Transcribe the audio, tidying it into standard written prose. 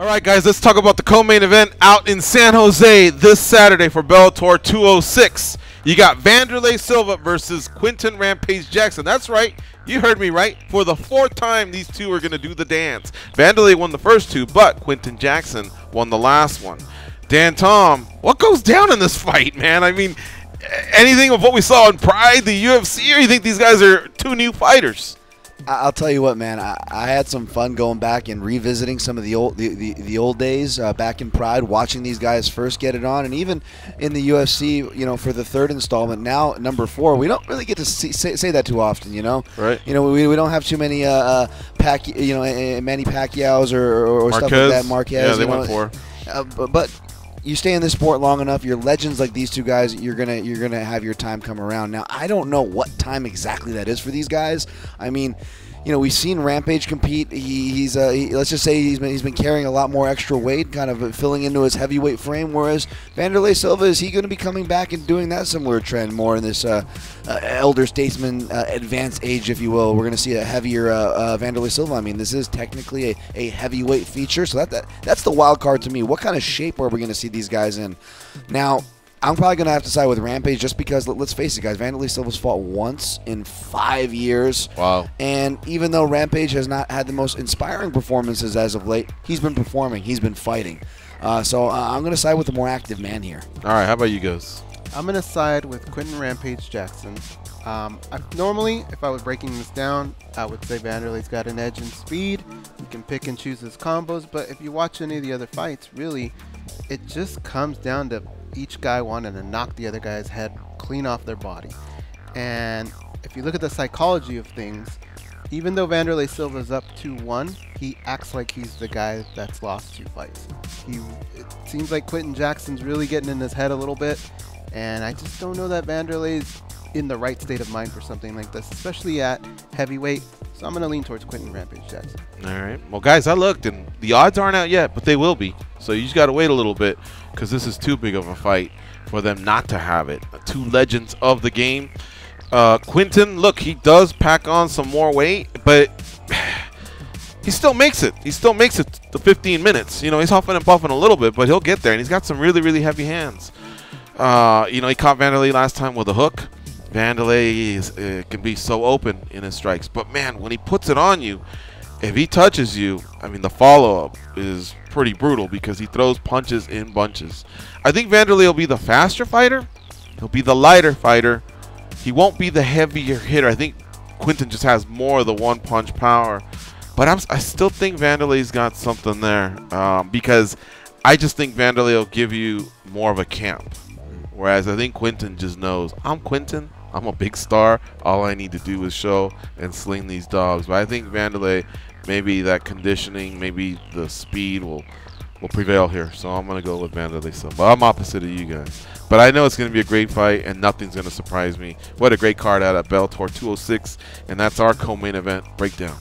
All right, guys, let's talk about the co-main event out in San Jose this Saturday for Bellator 206. You got Wanderlei Silva versus Quinton Rampage Jackson. That's right. You heard me right. For the fourth time, these two are going to do the dance. Wanderlei won the first two, but Quinton Jackson won the last one. Dan Tom, what goes down in this fight, man? I mean, anything of what we saw in Pride, the UFC, or you think these guys are two new fighters? I'll tell you what, man. I had some fun going back and revisiting some of the old days back in Pride, watching these guys first get it on, and even in the UFC, you know, for the third installment. Now, number 4, we don't really get to say that too often, you know. Right. You know, we don't have too many Manny Pacquiao's or stuff like that. Marquez. Yeah, they went 4. But you stay in this sport long enough, you're legends like these two guys, you're gonna have your time come around. Now, I don't know what time exactly that is for these guys. I mean, you know, we've seen Rampage compete. Let's just say he's been carrying a lot more extra weight, kind of filling into his heavyweight frame. Whereas Wanderlei Silva, is he going to be coming back and doing that similar trend more in this elder statesman advanced age, if you will? We're going to see a heavier Wanderlei Silva. I mean, this is technically a heavyweight feature, so that's the wild card to me. What kind of shape are we going to see these guys in? Now, I'm probably going to have to side with Rampage just because, let's face it, guys, Wanderlei Silva's fought once in 5 years. Wow. And even though Rampage has not had the most inspiring performances as of late, he's been performing. He's been fighting. So I'm going to side with the more active man here. All right, how about you guys? I'm going to side with Quinton Rampage Jackson. Normally, if I was breaking this down, I would say Wanderlei's got an edge in speed. He can pick and choose his combos. But if you watch any of the other fights, really, it just comes down to each guy wanting to knock the other guy's head clean off their body. And if you look at the psychology of things, even though Wanderlei Silva's up 2-1, he acts like he's the guy that's lost 2 fights. It seems like Quinton Jackson's really getting in his head a little bit, and I just don't know that Wanderlei's in the right state of mind for something like this, especially at heavyweight. So I'm going to lean towards Quinton Rampage Jackson. All right. Well, guys, I looked, and the odds aren't out yet, but they will be. So you just got to wait a little bit because this is too big of a fight for them not to have it. 2 legends of the game. Quinton, look, he does pack on some more weight, but he still makes it. He still makes it to 15 minutes. You know, he's huffing and puffing a little bit, but he'll get there, and he's got some really, really heavy hands. You know, he caught Wanderlei last time with a hook. Wanderlei can be so open in his strikes, but man, when he puts it on you, if he touches you, I mean, the follow-up is pretty brutal because he throws punches in bunches. I think Wanderlei will be the faster fighter. He'll be the lighter fighter. He won't be the heavier hitter. I think Quinton just has more of the one-punch power, but I still think Wanderlei's got something there because I just think Wanderlei will give you more of a camp, whereas I think Quinton just knows, I'm Quinton. I'm a big star. All I need to do is show and sling these dogs. But I think Wanderlei, maybe that conditioning, maybe the speed will prevail here. So I'm going to go with Wanderlei Silva. But I'm opposite of you guys. But I know it's going to be a great fight, and nothing's going to surprise me. What a great card out at Bellator 206. And that's our co-main event breakdown.